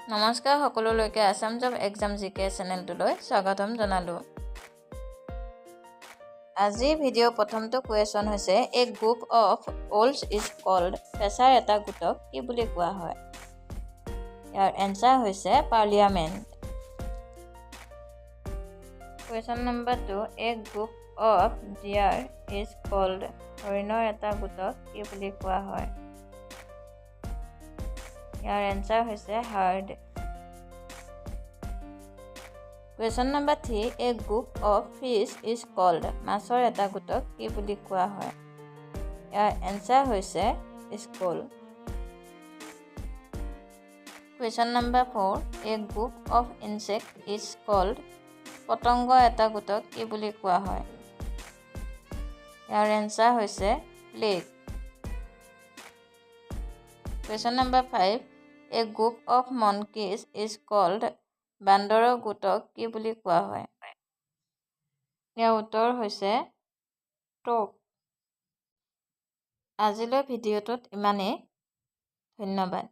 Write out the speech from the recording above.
নমস্কাৰ সকলোলৈকে Assam job exam জিকে চেনেলটোলৈ স্বাগতম জনালোঁ। আজি ভিডিঅ' প্ৰথমটো কুৱেশ্যন হৈছে a group of owls is called. পেছাৰ এটা গোটক কি বুলি কোৱা হয়? ইয়াৰ এনচাৰ হৈছে parliament. Question number 2 a group of deer is called. হৰিণৰ এটা গোটক কি বুলি কোৱা হয়? ইয়াৰ এনচাৰ হৈছে herd. Question number 3 a group of fish is called. মাছৰ এটা গোটক কি বুলি কোৱা হয়? ইয়াৰ এনচাৰ হৈছে school. Question number 4 a group of insect is cold. পতংগ এটা গোটক কি বুলি কোৱা হয়? ইয়াৰ এনচাৰ হৈছে plague. Question number 5 a group of monkeys is called. বান্দৰৰ গোটক কি বুলি কোৱা হয়? ইয়াৰ উত্তৰ হৈছে টক। আজিলৈ ভিডিঅ'টোত ইমানেই। ধন্যবাদ।